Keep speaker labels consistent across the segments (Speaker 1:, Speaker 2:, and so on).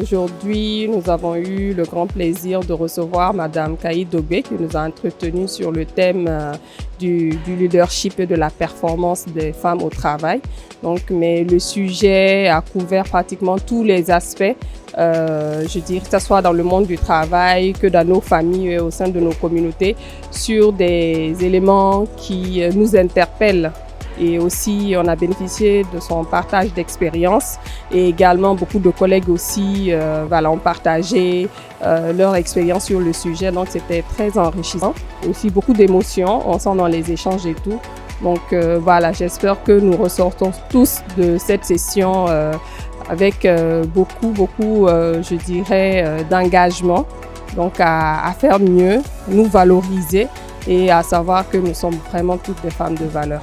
Speaker 1: Aujourd'hui, nous avons eu le grand plaisir de recevoir Madame Kaï Dobé qui nous a entretenu sur le thème du leadership et de la performance des femmes au travail. Mais le sujet a couvert pratiquement tous les aspects, je dirais, que ce soit dans le monde du travail, que dans nos familles et au sein de nos communautés, sur des éléments qui nous interpellent. Et aussi, on a bénéficié de son partage d'expérience et également beaucoup de collègues aussi ont partagé leur expérience sur le sujet. Donc, c'était très enrichissant. Aussi, beaucoup d'émotions, on sent dans les échanges et tout. Donc, j'espère que nous ressortons tous de cette session avec beaucoup, je dirais, d'engagement. Donc, à faire mieux, nous valoriser et à savoir que nous sommes vraiment toutes des femmes de valeur.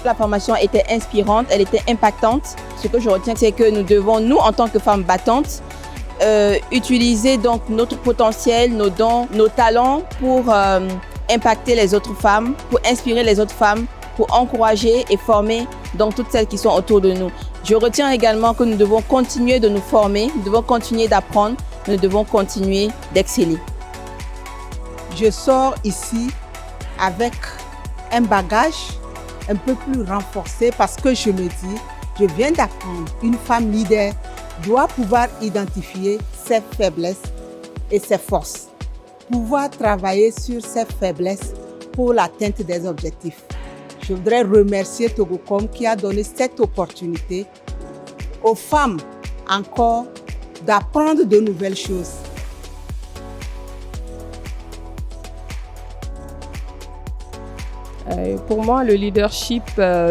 Speaker 2: La formation était inspirante, elle était impactante. Ce que je retiens, c'est que nous devons, nous, en tant que femmes battantes, utiliser donc notre potentiel, nos dons, nos talents pour impacter les autres femmes, pour inspirer les autres femmes, pour encourager et former donc toutes celles qui sont autour de nous. Je retiens également que nous devons continuer de nous former, nous devons continuer d'apprendre, nous devons continuer d'exceller.
Speaker 3: Je sors ici avec un bagage un peu plus renforcé parce que je me dis, je viens d'apprendre, une femme leader doit pouvoir identifier ses faiblesses et ses forces, pouvoir travailler sur ses faiblesses pour l'atteinte des objectifs. Je voudrais remercier Togocom qui a donné cette opportunité aux femmes encore d'apprendre de nouvelles choses.
Speaker 1: Pour moi, le leadership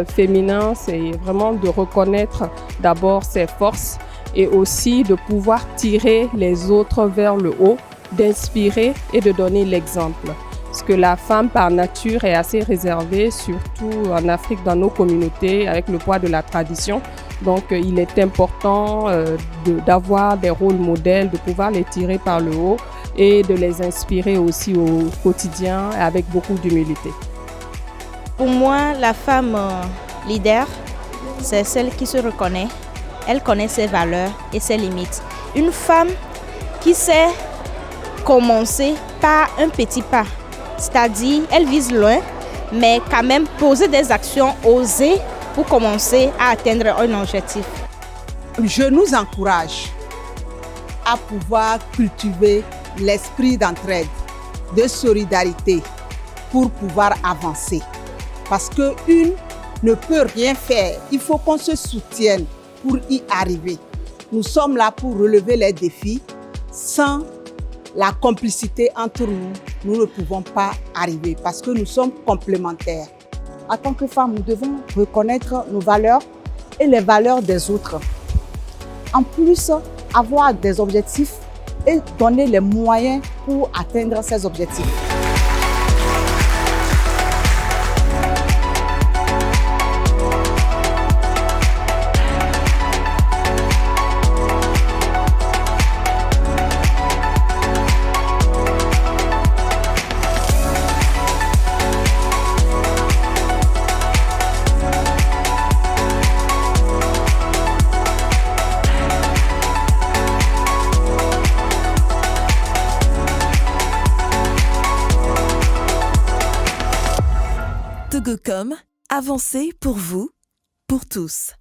Speaker 1: féminin, c'est vraiment de reconnaître d'abord ses forces et aussi de pouvoir tirer les autres vers le haut, d'inspirer et de donner l'exemple. Parce que la femme, par nature, est assez réservée, surtout en Afrique, dans nos communautés, avec le poids de la tradition. Donc, il est important d'avoir des rôles modèles, de pouvoir les tirer par le haut et de les inspirer aussi au quotidien avec beaucoup d'humilité.
Speaker 4: Pour moi, la femme leader, c'est celle qui se reconnaît. Elle connaît ses valeurs et ses limites. Une femme qui sait commencer par un petit pas. C'est-à-dire, elle vise loin, mais quand même poser des actions osées pour commencer à atteindre un objectif.
Speaker 3: Je nous encourage à pouvoir cultiver l'esprit d'entraide, de solidarité pour pouvoir avancer. Parce qu'une ne peut rien faire. Il faut qu'on se soutienne pour y arriver. Nous sommes là pour relever les défis. Sans la complicité entre nous, nous ne pouvons pas arriver parce que nous sommes complémentaires. En tant que femmes, nous devons reconnaître nos valeurs et les valeurs des autres. En plus, avoir des objectifs et donner les moyens pour atteindre ces objectifs.
Speaker 5: Togocom, avancer pour vous, pour tous.